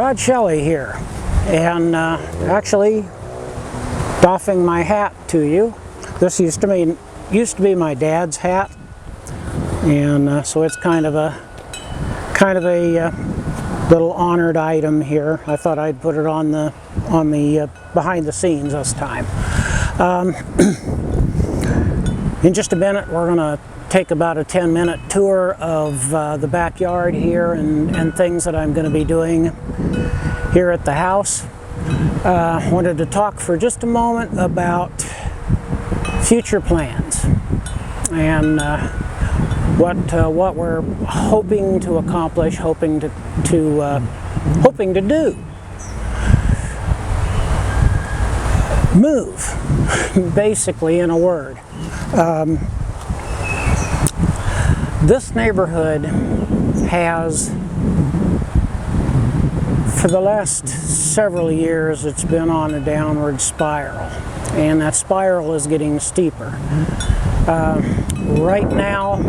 Rod Shelley here, and actually doffing my hat to you. This used to be my dad's hat, and so it's kind of a little honored item here. I thought I'd put it on the behind the scenes this time. In just a minute, we're going to take about a 10-minute tour of the backyard here and things that I'm going to be doing here at the house. Wanted to talk for just a moment about future plans and what we're hoping to accomplish, hoping to do. Move, basically, in a word. This neighborhood has, for the last several years, it's been on a downward spiral, and that spiral is getting steeper. Right now,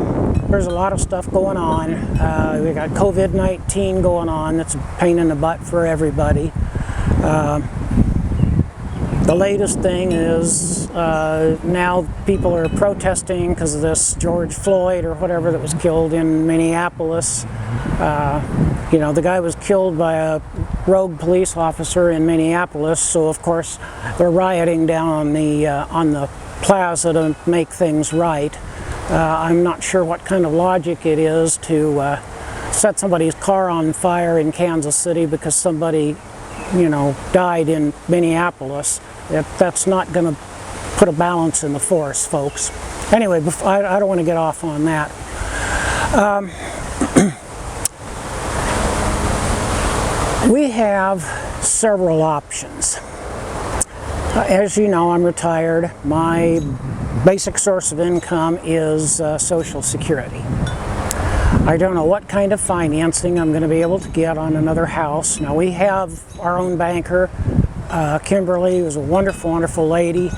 there's a lot of stuff going on. We got COVID-19 going on. That's a pain in the butt for everybody. The latest thing is now people are protesting because of this George Floyd or whatever that was killed in Minneapolis. You know, the guy was killed by a rogue police officer in Minneapolis, so of course they're rioting down on the plaza to make things right. I'm not sure what kind of logic it is to set somebody's car on fire in Kansas City because somebody, you know, died in Minneapolis. That's not going to put a balance in the force, folks. Anyway, I don't want to get off on that. We have several options. As you know, I'm retired. My basic source of income is Social Security. I don't know what kind of financing I'm going to be able to get on another house. Now, we have our own banker, Kimberly, who's a wonderful, wonderful lady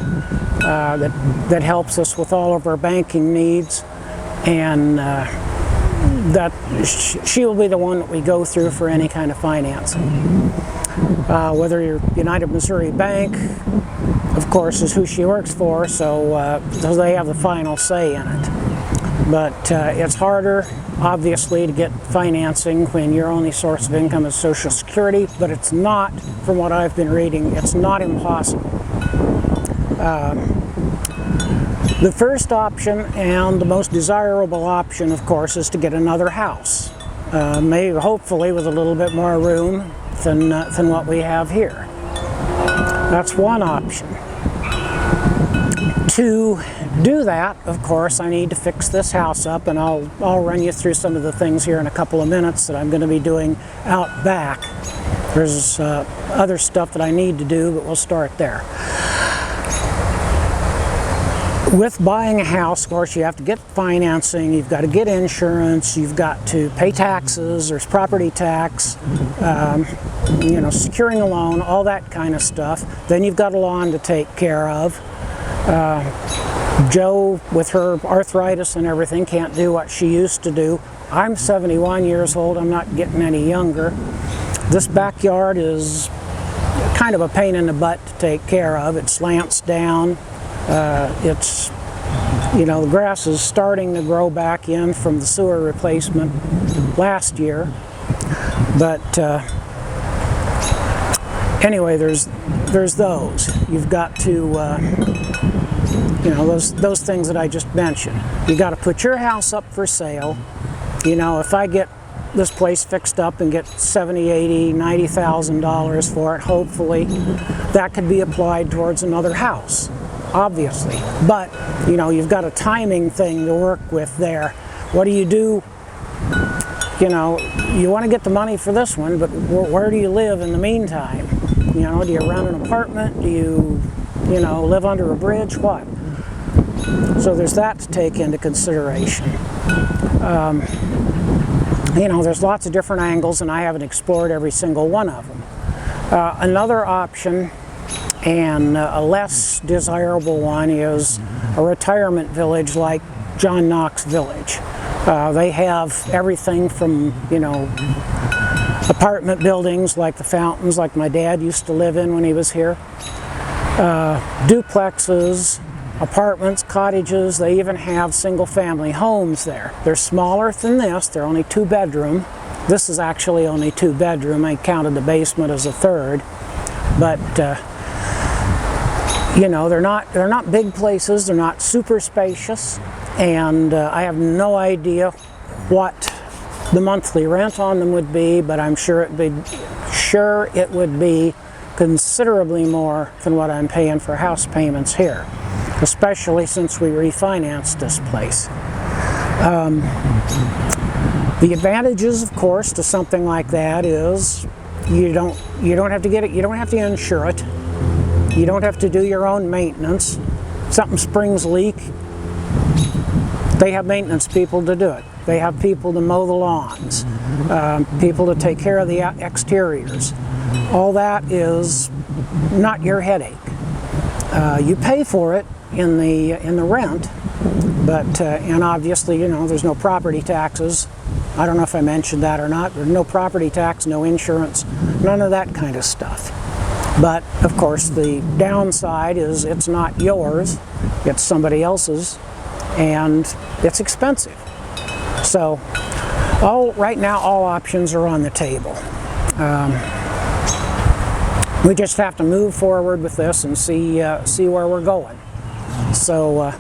that helps us with all of our banking needs, and that she will be the one that we go through for any kind of financing. Whether you're United Missouri Bank, of course, is who she works for, so they have the final say in it. But it's harder, obviously, to get financing when your only source of income is Social Security, but it's not, from what I've been reading, it's not impossible. The first option, and the most desirable option, of course, is to get another house. Maybe, hopefully, with a little bit more room than what we have here. That's one option. To do that, of course, I need to fix this house up, and I'll run you through some of the things here in a couple of minutes that I'm going to be doing out back. There's other stuff that I need to do, but we'll start there. With buying a house, of course, you have to get financing, you've got to get insurance, you've got to pay taxes, there's property tax, you know, securing a loan, all that kind of stuff. Then you've got a lawn to take care of. Jo, with her arthritis and everything, can't do what she used to do. I'm 71 years old, I'm not getting any younger. This backyard is kind of a pain in the butt to take care of. It slants down. It's, you know, the grass is starting to grow back in from the sewer replacement last year. But anyway, there's those. You've got to, you know, those things that I just mentioned. You got to put your house up for sale. You know, if I get this place fixed up and get $70,000, $80,000, $90,000 for it, hopefully that could be applied towards another house, obviously. But, you know, you've got a timing thing to work with there. What do? You know, you want to get the money for this one, but where do you live in the meantime? You know, do you rent an apartment? Do you know, live under a bridge? What? So there's that to take into consideration. You know, there's lots of different angles, and I haven't explored every single one of them. Another option, and a less desirable one, is a retirement village like John Knox Village. They have everything from, you know, apartment buildings like the Fountains, like my dad used to live in when he was here. Duplexes, apartments, cottages, they even have single-family homes there. They're smaller than this, they're only 2-bedroom. This is actually only 2-bedroom, I counted the basement as a third. But, you know, they're not big places, they're not super spacious, and I have no idea what the monthly rent on them would be, but I'm sure it would be considerably more than what I'm paying for house payments here, especially since we refinanced this place. The advantages, of course, to something like that is you don't have to get it, you don't have to insure it, you don't have to do your own maintenance. Something springs leak, they have maintenance people to do it. They have people to mow the lawns, people to take care of the exteriors. All that is not your headache. You pay for it in the rent, but and obviously, you know, there's no property taxes. I don't know if I mentioned that or not. There's no property tax, no insurance, none of that kind of stuff. But of course, the downside is it's not yours, it's somebody else's, and it's expensive. So, right now, all options are on the table. We just have to move forward with this and see where we're going. So,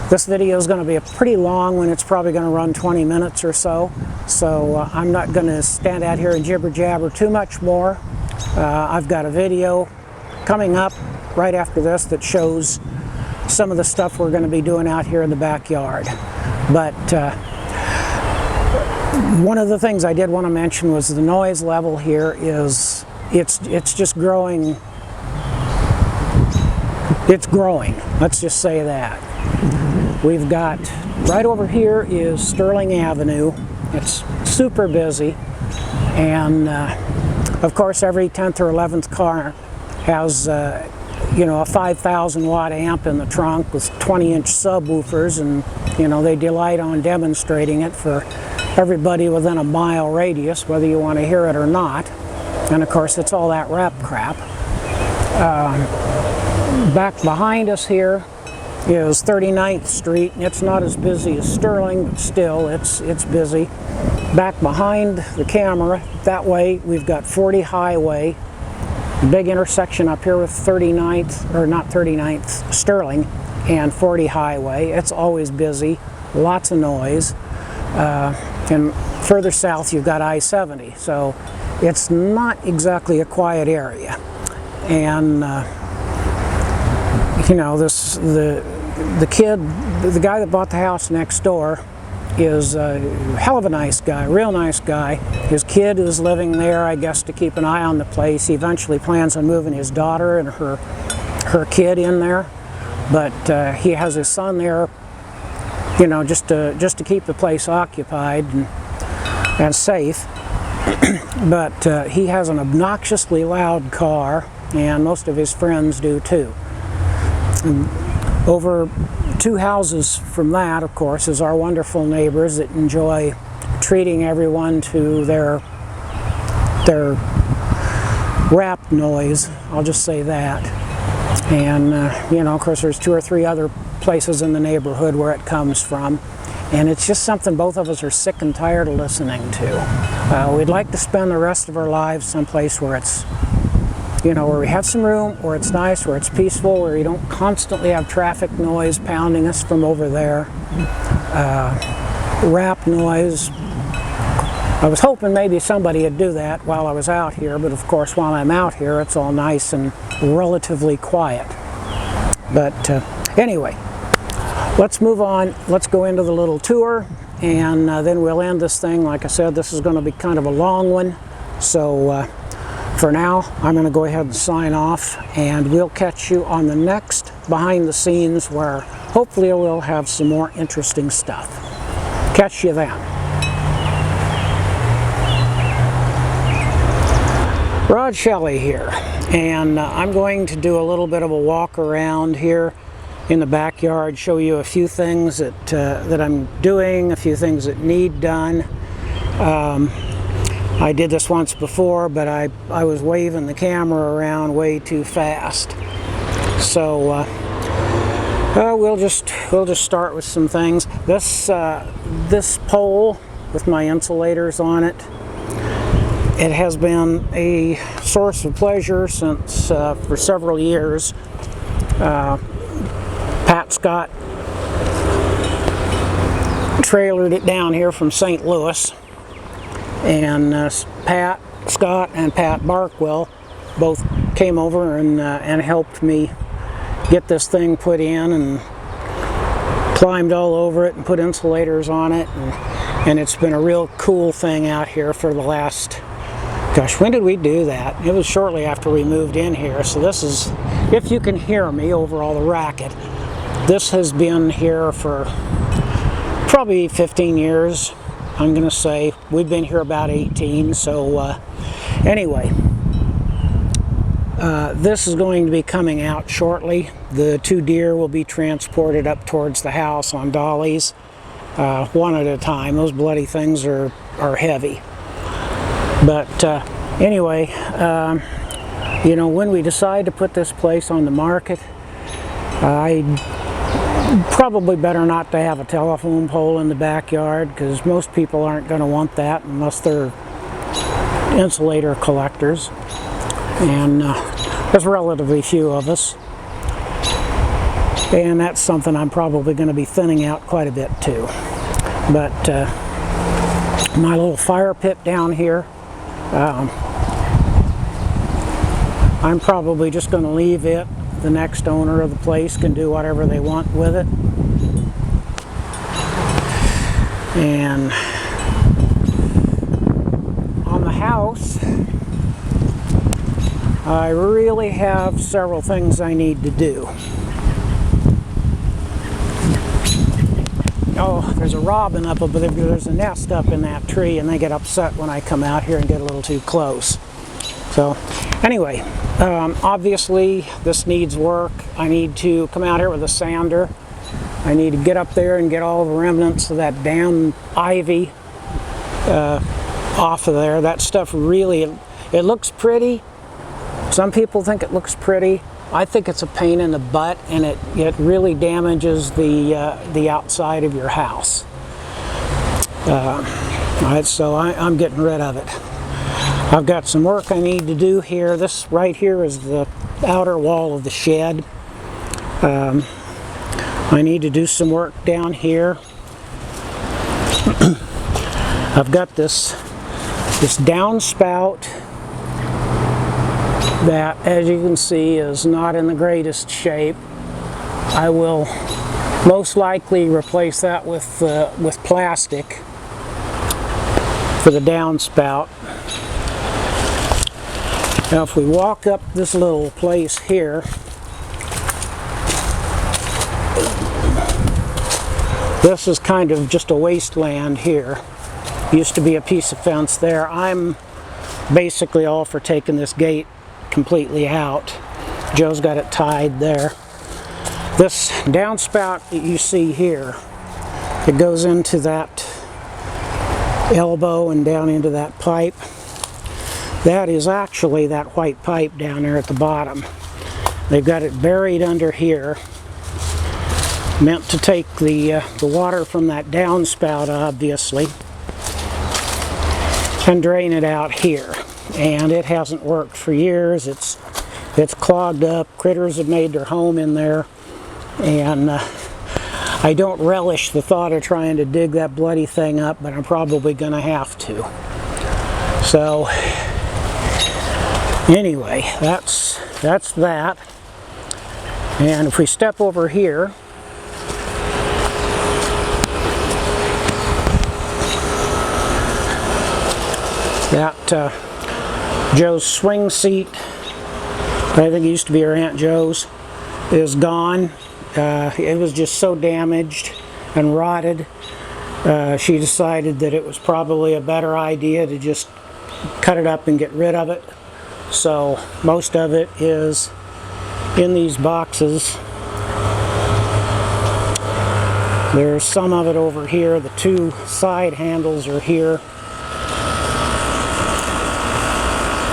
this video is going to be a pretty long one. It's probably going to run 20 minutes or so. So, I'm not going to stand out here and jibber-jabber too much more. I've got a video coming up right after this that shows some of the stuff we're going to be doing out here in the backyard. But one of the things I did want to mention was the noise level here is it's just growing. It's growing. Let's just say that. We've got right over here is Sterling Avenue. It's super busy, and of course every 10th or 11th car has you know, a 5,000 watt amp in the trunk with 20-inch subwoofers, and you know, they delight on demonstrating it for everybody within a mile radius, whether you want to hear it or not. And of course, it's all that rap crap. Back behind us here is 39th Street, and it's not as busy as Sterling, but still, it's busy. Back behind the camera, that way, we've got 40 Highway, big intersection up here with 39th, or not 39th, Sterling, and 40 Highway. It's always busy, lots of noise. And further south, you've got I-70, so it's not exactly a quiet area. And you know, the guy that bought the house next door is a hell of a nice guy, real nice guy. His kid is living there, I guess, to keep an eye on the place. He eventually plans on moving his daughter and her kid in there, but he has his son there, you know, just to keep the place occupied and safe. But he has an obnoxiously loud car, and most of his friends do too. And over 2 houses from that, of course, is our wonderful neighbors that enjoy treating everyone to their rap noise. I'll just say that. And you know, of course, there's 2 or 3 other places in the neighborhood where it comes from, and it's just something both of us are sick and tired of listening to. We'd like to spend the rest of our lives someplace where it's, you know, where we have some room, where it's nice, where it's peaceful, where you don't constantly have traffic noise pounding us from over there. Rap noise. I was hoping maybe somebody would do that while I was out here, but of course while I'm out here it's all nice and relatively quiet. But anyway, let's move on. Let's go into the little tour, and then we'll end this thing. Like I said, this is going to be kind of a long one, so for now I'm going to go ahead and sign off, and we'll catch you on the next behind the scenes, where hopefully we'll have some more interesting stuff. Catch you then. Rod Shelley here, and I'm going to do a little bit of a walk around here in the backyard, show you a few things that I'm doing, a few things that need done. I did this once before, but I was waving the camera around way too fast. So we'll just start with some things. This pole with my insulators on it, it has been a source of pleasure since for several years. Pat Scott trailered it down here from St. Louis, and Pat Scott and Pat Barkwell both came over and helped me get this thing put in, and climbed all over it and put insulators on it, and it's been a real cool thing out here for the last, gosh, when did we do that? It was shortly after we moved in here. So this is, if you can hear me over all the racket, this has been here for probably 15 years. I'm gonna say we've been here about 18. So anyway, this is going to be coming out shortly. The 2 deer will be transported up towards the house on dollies, one at a time. Those bloody things are heavy. But anyway, you know, when we decide to put this place on the market, I probably better not to have a telephone pole in the backyard, because most people aren't going to want that unless they're insulator collectors, and there's relatively few of us, and that's something I'm probably going to be thinning out quite a bit too. But my little fire pit down here, I'm probably just going to leave it. The next owner of the place can do whatever they want with it. And on the house, I really have several things I need to do. Oh, there's a robin up above there. There's a nest up in that tree, and they get upset when I come out here and get a little too close. So anyway, obviously this needs work. I need to come out here with a sander. I need to get up there and get all the remnants of that damn ivy off of there. That stuff really, it looks pretty. Some people think it looks pretty. I think it's a pain in the butt, and it really damages the outside of your house. So I'm getting rid of it. I've got some work I need to do here. This right here is the outer wall of the shed. I need to do some work down here. I've got this downspout that, as you can see, is not in the greatest shape. I will most likely replace that with plastic for the downspout. Now if we walk up this little place here, this is kind of just a wasteland here. Used to be a piece of fence there. I'm basically all for taking this gate completely out. Joe's got it tied there. This downspout that you see here, it goes into that elbow and down into that pipe. That is actually that white pipe down there at the bottom. They've got it buried under here, meant to take the water from that downspout, obviously, and drain it out here. And it hasn't worked for years. It's clogged up. Critters have made their home in there, and I don't relish the thought of trying to dig that bloody thing up, but I'm probably going to have to. So anyway, that's that. And if we step over here, that Joe's swing seat, I think it used to be her Aunt Joe's, is gone. It was just so damaged and rotted. She decided that it was probably a better idea to just cut it up and get rid of it. So most of it is in these boxes. There's some of it over here. The 2 side handles are here.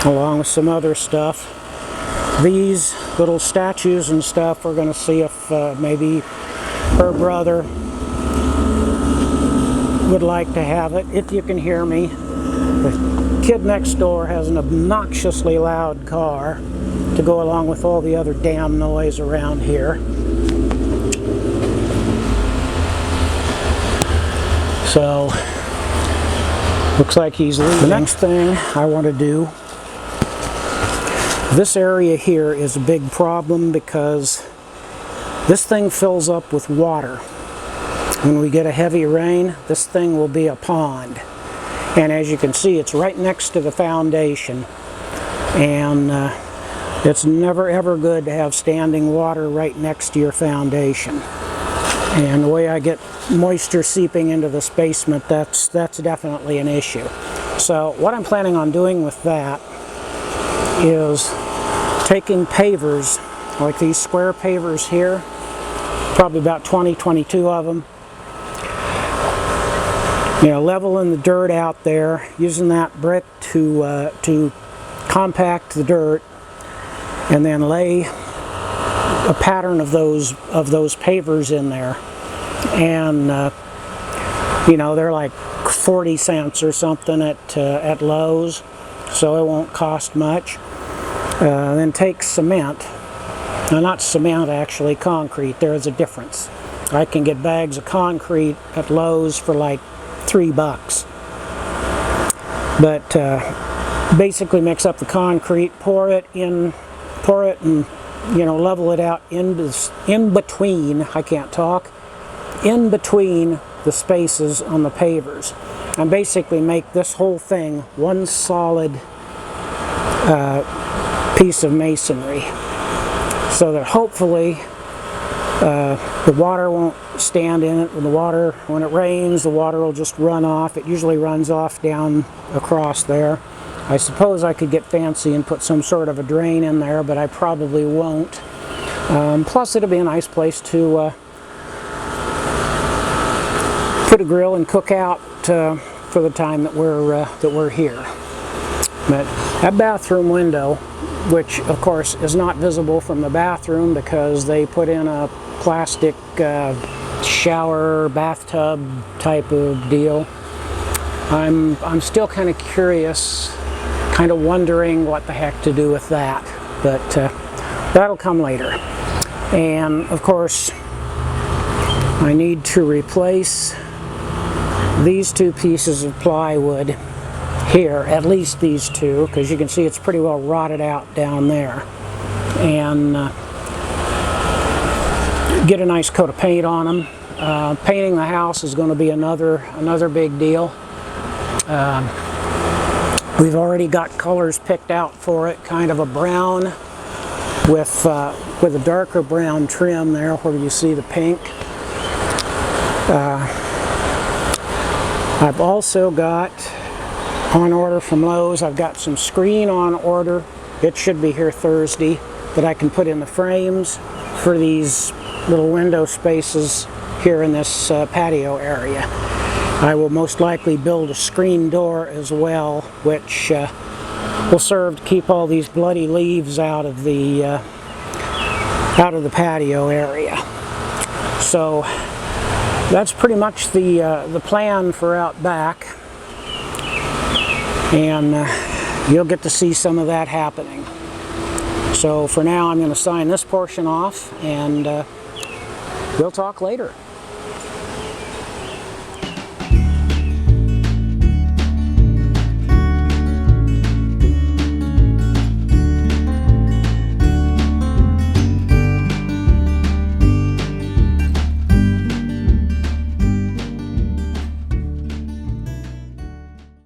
along with some other stuff. These little statues and stuff, we're going to see if maybe her brother would like to have it. If you can hear me, the kid next door has an obnoxiously loud car to go along with all the other damn noise around here. So, looks like he's leaving. The next thing I want to do, this area here is a big problem because this thing fills up with water. When we get a heavy rain, this thing will be a pond. And as you can see, it's right next to the foundation. And it's never ever good to have standing water right next to your foundation. And the way I get moisture seeping into this basement, that's definitely an issue. So what I'm planning on doing with that is taking pavers, like these square pavers here, probably about 22 of them, leveling the dirt out there, using that brick to compact the dirt, and then lay a pattern of those pavers in there. And they're like 40 cents or something at Lowe's, so it won't cost much. Then take cement. Now, not cement, actually, concrete. There is a difference. I can get bags of concrete at Lowe's for like $3. But basically mix up the concrete, pour it and level it out in between, I can't talk, in between the spaces on the pavers. And basically make this whole thing one solid piece of masonry, so that hopefully the water won't stand in it. When it rains, the water will just run off. It usually runs off down across there. I suppose I could get fancy and put some sort of a drain in there, but I probably won't. Plus, it'll be a nice place to put a grill and cook out for the time that we're here. But that bathroom window, which of course is not visible from the bathroom because they put in a plastic shower bathtub type of deal. I'm still kind of curious, kind of wondering what the heck to do with that, but that'll come later. And of course, I need to replace these two pieces of plywood here, at least these two, because you can see it's pretty well rotted out down there. And get a nice coat of paint on them. Painting the house is going to be another big deal. We've already got colors picked out for it, kind of a brown with a darker brown trim there where you see the pink. I've also got on order from Lowe's, I've got some screen on order. It should be here Thursday, that I can put in the frames for these little window spaces here in this patio area. I will most likely build a screen door as well, which will serve to keep all these bloody leaves out of the patio area. So that's pretty much the plan for out back, and you'll get to see some of that happening. So for now, I'm going to sign this portion off, and we'll talk later.